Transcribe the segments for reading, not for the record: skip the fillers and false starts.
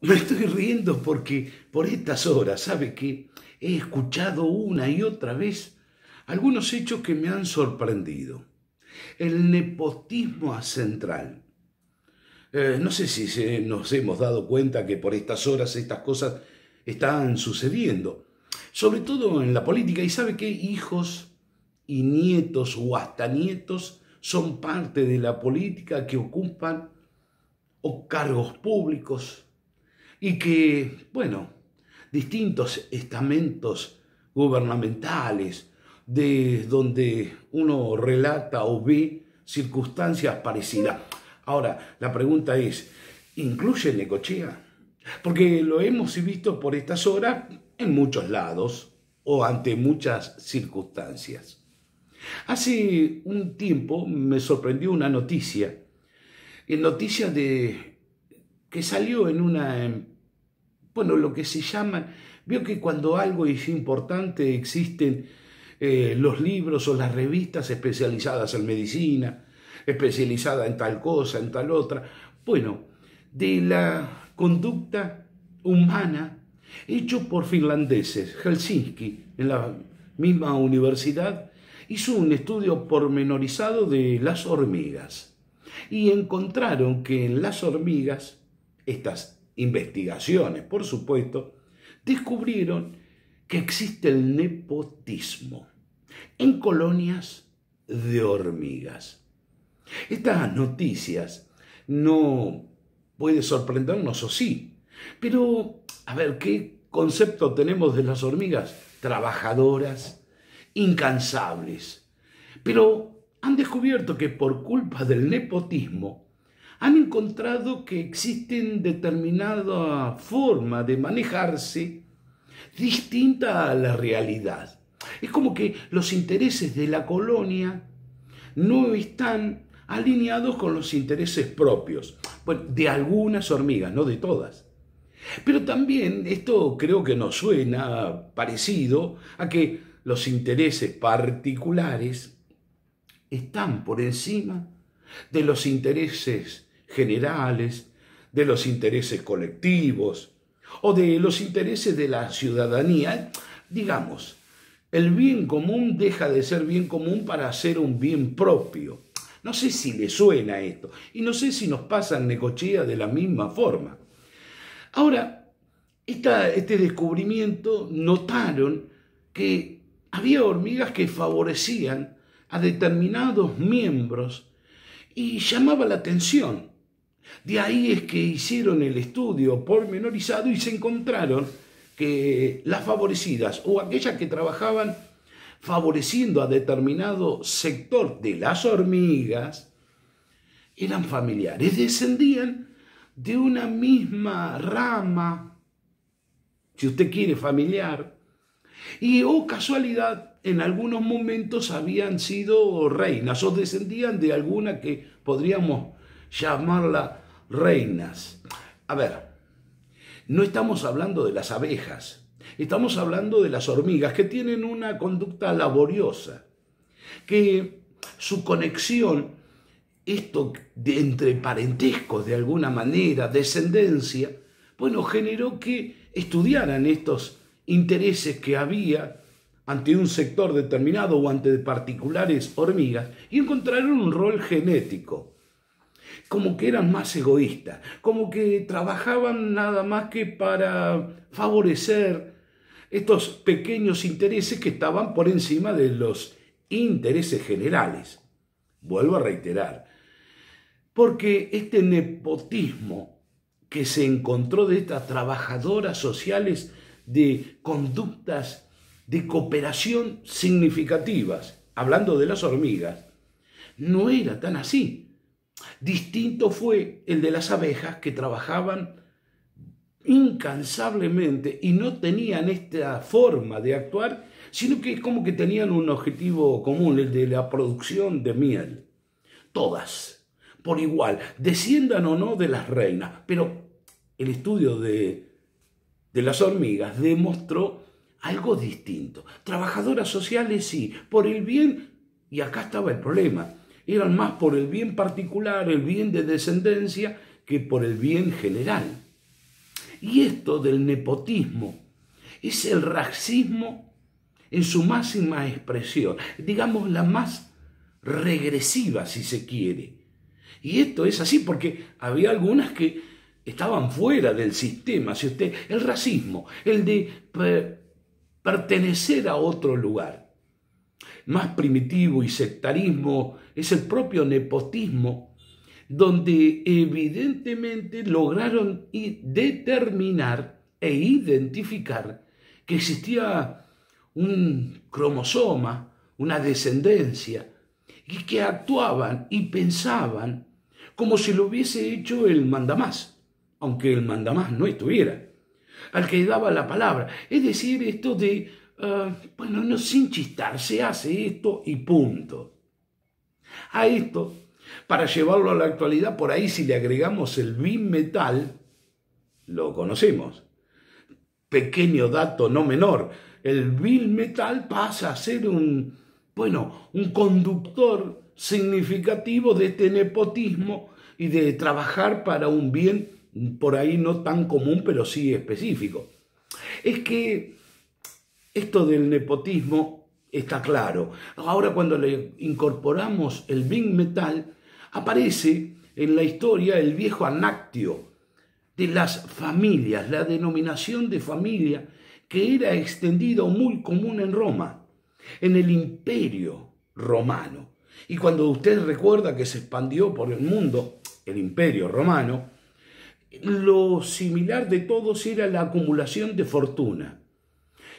Me estoy riendo porque por estas horas, ¿sabe qué? He escuchado una y otra vez algunos hechos que me han sorprendido. El nepotismo central. No sé si nos hemos dado cuenta que por estas horas estas cosas están sucediendo, sobre todo en la política. ¿Y sabe qué? Hijos y nietos o hasta nietos son parte de la política que ocupan o cargos públicos y que, bueno, distintos estamentos gubernamentales de donde uno relata o ve circunstancias parecidas. Ahora, la pregunta es, ¿incluye Necochea? Porque lo hemos visto por estas horas en muchos lados o ante muchas circunstancias. Hace un tiempo me sorprendió una noticia, noticia de que salió en bueno, lo que se llama, veo que cuando algo es importante existen los libros o las revistas especializadas en medicina, especializada en tal cosa, en tal otra, bueno, de la conducta humana hecho por finlandeses. Helsinki, en la misma universidad, hizo un estudio pormenorizado de las hormigas y encontraron que en las hormigas, estas investigaciones, por supuesto, descubrieron que existe el nepotismo en colonias de hormigas. Estas noticias no puede sorprendernos o sí, pero a ver, ¿qué concepto tenemos de las hormigas? Trabajadoras, incansables, pero han descubierto que por culpa del nepotismo han encontrado que existen determinada forma de manejarse distinta a la realidad. Es como que los intereses de la colonia no están alineados con los intereses propios. Bueno, de algunas hormigas, no de todas. Pero también esto creo que nos suena parecido a que los intereses particulares están por encima de los intereses generales, de los intereses colectivos o de los intereses de la ciudadanía. Digamos, el bien común deja de ser bien común para ser un bien propio. No sé si le suena esto y no sé si nos pasa en Necochea de la misma forma. Ahora, este descubrimiento notaron que había hormigas que favorecían a determinados miembros y llamaba la atención. De ahí es que hicieron el estudio pormenorizado y se encontraron que las favorecidas o aquellas que trabajaban favoreciendo a determinado sector de las hormigas eran familiares, descendían de una misma rama, si usted quiere, familiar, y casualidad, en algunos momentos habían sido reinas o descendían de alguna que podríamos llamarla reinas. A ver, no estamos hablando de las abejas, estamos hablando de las hormigas que tienen una conducta laboriosa, que su conexión, esto de entre parentescos de alguna manera, descendencia, bueno, generó que estudiaran estos intereses que había ante un sector determinado o ante particulares hormigas y encontraron un rol genético, como que eran más egoístas, como que trabajaban nada más que para favorecer estos pequeños intereses que estaban por encima de los intereses generales. Vuelvo a reiterar, porque este nepotismo que se encontró de estas trabajadoras sociales de conductas de cooperación significativas, hablando de las hormigas, no era tan así. Distinto fue el de las abejas que trabajaban incansablemente y no tenían esta forma de actuar, sino que es como que tenían un objetivo común, el de la producción de miel. Todas, por igual, desciendan o no de las reinas, pero el estudio de las hormigas demostró algo distinto. Trabajadoras sociales sí, por el bien, y acá estaba el problema, eran más por el bien particular, el bien de descendencia, que por el bien general. Y esto del nepotismo es el racismo en su máxima expresión, digamos la más regresiva si se quiere. Y esto es así porque había algunas que estaban fuera del sistema, si usted, el racismo, el de pertenecer a otro lugar. Más primitivo y sectarismo es el propio nepotismo, donde evidentemente lograron determinar e identificar que existía un cromosoma, una descendencia, y que actuaban y pensaban como si lo hubiese hecho el mandamás, aunque el mandamás no estuviera, al que daba la palabra. Es decir, esto de, bueno, no, sin chistar, se hace esto y punto. A esto, para llevarlo a la actualidad, por ahí si le agregamos el bimetal, lo conocemos. Pequeño dato no menor, el bimetal pasa a ser un conductor significativo de este nepotismo y de trabajar para un bien por ahí no tan común, pero sí específico. Es que esto del nepotismo está claro. Ahora cuando le incorporamos el bimetal, aparece en la historia el viejo anactio de las familias, la denominación de familia que era extendido muy común en Roma, en el Imperio Romano. Y cuando usted recuerda que se expandió por el mundo el Imperio Romano, lo similar de todos era la acumulación de fortuna,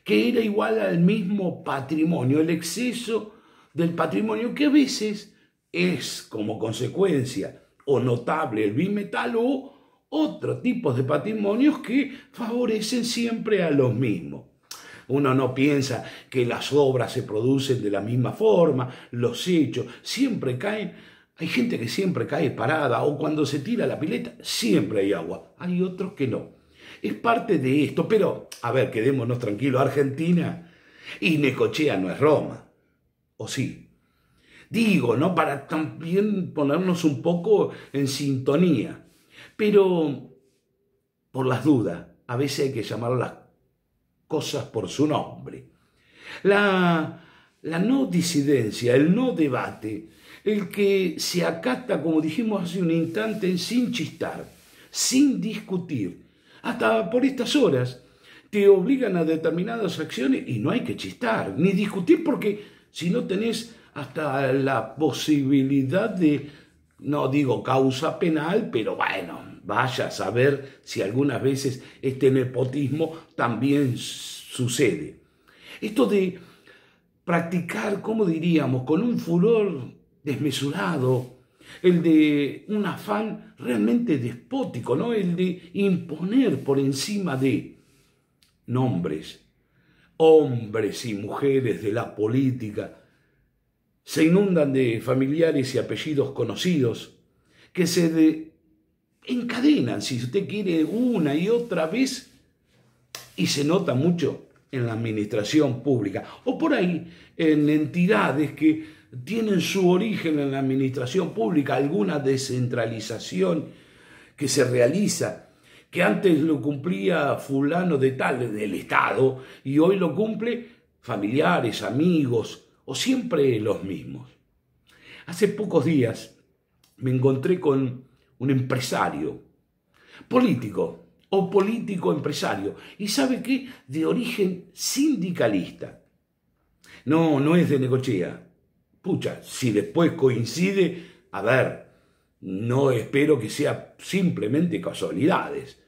que era igual al mismo patrimonio, el exceso del patrimonio, que a veces es como consecuencia o notable el bimetal o otro tipo de patrimonios que favorecen siempre a los mismos. Uno no piensa que las obras se producen de la misma forma, los hechos siempre caen. Hay gente que siempre cae parada o cuando se tira la pileta siempre hay agua. Hay otros que no. Es parte de esto, pero a ver, quedémonos tranquilos, Argentina y Necochea no es Roma, ¿o sí? Digo, ¿no? Para también ponernos un poco en sintonía, pero por las dudas, a veces hay que llamar las cosas por su nombre. La no disidencia, el no debate, el que se acata, como dijimos hace un instante, sin chistar, sin discutir, hasta por estas horas te obligan a determinadas acciones y no hay que chistar, ni discutir, porque si no tenés hasta la posibilidad de, no digo causa penal, pero bueno, vaya a saber si algunas veces este nepotismo también sucede. Esto de practicar, ¿cómo diríamos?, con un furor desmesurado, el de un afán realmente despótico, ¿no? El de imponer por encima de nombres, hombres y mujeres de la política, se inundan de familiares y apellidos conocidos que se encadenan, si usted quiere, una y otra vez, y se nota mucho en la administración pública, o por ahí en entidades que tienen su origen en la administración pública, alguna descentralización que se realiza, que antes lo cumplía fulano de tal, del Estado, y hoy lo cumple familiares, amigos, o siempre los mismos. Hace pocos días me encontré con un empresario, político o político empresario, y ¿sabe qué? De origen sindicalista. No es de Necochea. Pucha, si después coincide, a ver, no espero que sea simplemente casualidades.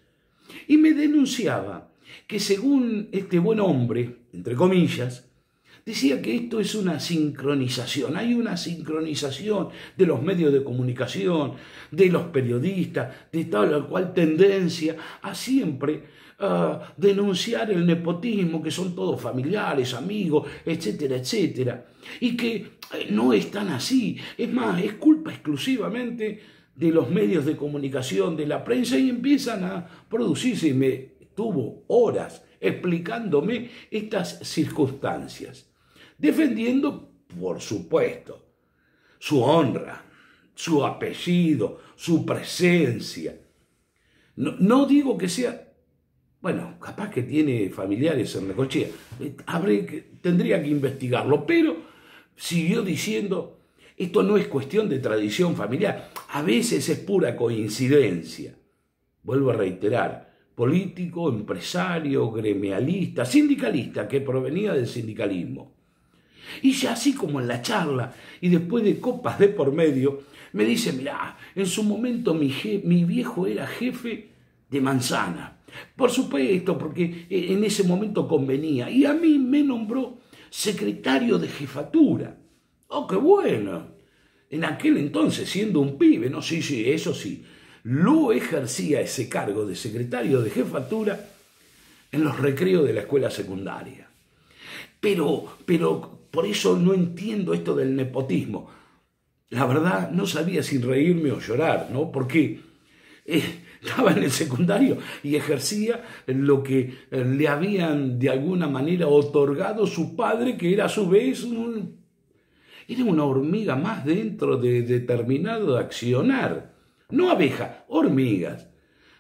Y me denunciaba que según este buen hombre, entre comillas, decía que esto es una sincronización, hay una sincronización de los medios de comunicación, de los periodistas, de tal o cual tendencia a siempre denunciar el nepotismo, que son todos familiares, amigos, etcétera, etcétera, y que no es tan así, es más, es culpa exclusivamente de los medios de comunicación, de la prensa, y empiezan a producirse, y me tuvo horas explicándome estas circunstancias, defendiendo, por supuesto, su honra, su apellido, su presencia. No digo que sea Bueno, capaz que tiene familiares en Necochea. Tendría que investigarlo, pero siguió diciendo, esto no es cuestión de tradición familiar, a veces es pura coincidencia. Vuelvo a reiterar, político, empresario, gremialista, sindicalista, que provenía del sindicalismo. Y ya así como en la charla, y después de copas de por medio, me dice, mirá, en su momento mi viejo era jefe de Manzana. Por supuesto, porque en ese momento convenía. Y a mí me nombró secretario de jefatura. ¡Oh, qué bueno! En aquel entonces, siendo un pibe, no, sí, eso sí, lo ejercía ese cargo de secretario de jefatura en los recreos de la escuela secundaria. Pero por eso no entiendo esto del nepotismo. La verdad, no sabía si reírme o llorar, ¿no? Porque estaba en el secundario y ejercía lo que le habían de alguna manera otorgado su padre, que era a su vez era una hormiga más dentro de determinado accionar. No abeja, hormigas,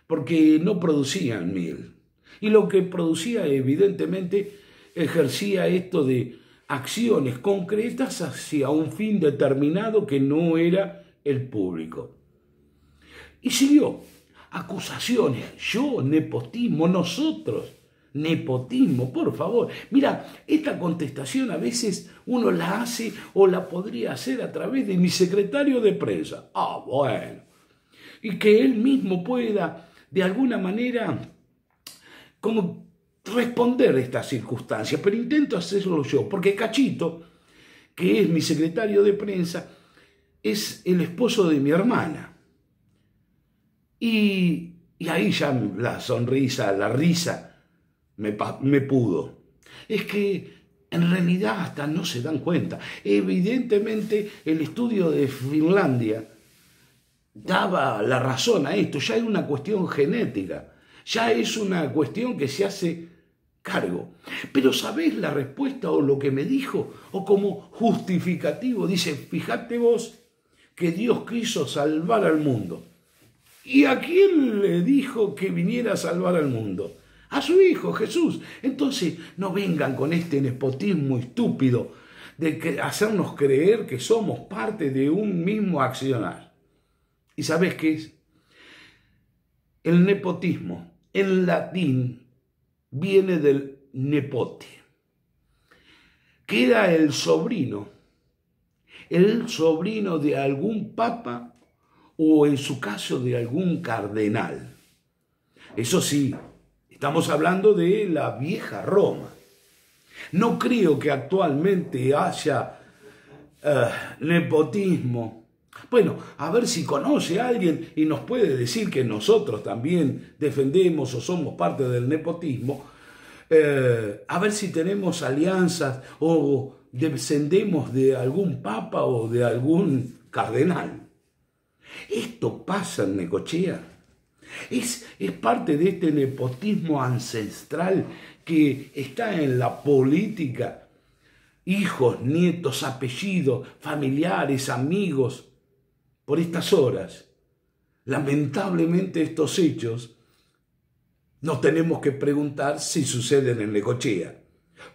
porque no producían miel. Y lo que producía, evidentemente, ejercía esto de acciones concretas hacia un fin determinado que no era el público. Y siguió, acusaciones, yo, nepotismo, nosotros, nepotismo, por favor. Mira, esta contestación a veces uno la hace o la podría hacer a través de mi secretario de prensa. Ah, bueno. Y que él mismo pueda, de alguna manera, como responder a estas circunstancias, pero intento hacerlo yo, porque Cachito, que es mi secretario de prensa, es el esposo de mi hermana. Y ahí ya la sonrisa, la risa me pudo. Es que en realidad hasta no se dan cuenta. Evidentemente el estudio de Finlandia daba la razón a esto, ya es una cuestión genética, ya es una cuestión que se hace cargo. Pero ¿sabés la respuesta o lo que me dijo? O como justificativo, dice, fíjate vos que Dios quiso salvar al mundo. ¿Y a quién le dijo que viniera a salvar al mundo? A su Hijo, Jesús. Entonces no vengan con este nepotismo estúpido de hacernos creer que somos parte de un mismo accionar. ¿Y sabés qué es? El nepotismo, en latín, viene del nepote, que era el sobrino de algún papa o en su caso de algún cardenal. Eso sí, estamos hablando de la vieja Roma. No creo que actualmente haya nepotismo. Bueno, a ver si conoce a alguien y nos puede decir que nosotros también defendemos o somos parte del nepotismo. A ver si tenemos alianzas o descendemos de algún papa o de algún cardenal. Esto pasa en Necochea. Es parte de este nepotismo ancestral que está en la política. Hijos, nietos, apellidos, familiares, amigos. Por estas horas, lamentablemente estos hechos nos tenemos que preguntar si suceden en Necochea.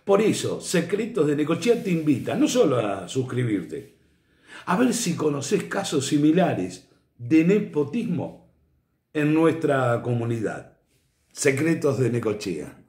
Por eso, Secretos de Necochea te invita no solo a suscribirte, a ver si conoces casos similares de nepotismo en nuestra comunidad. Secretos de Necochea.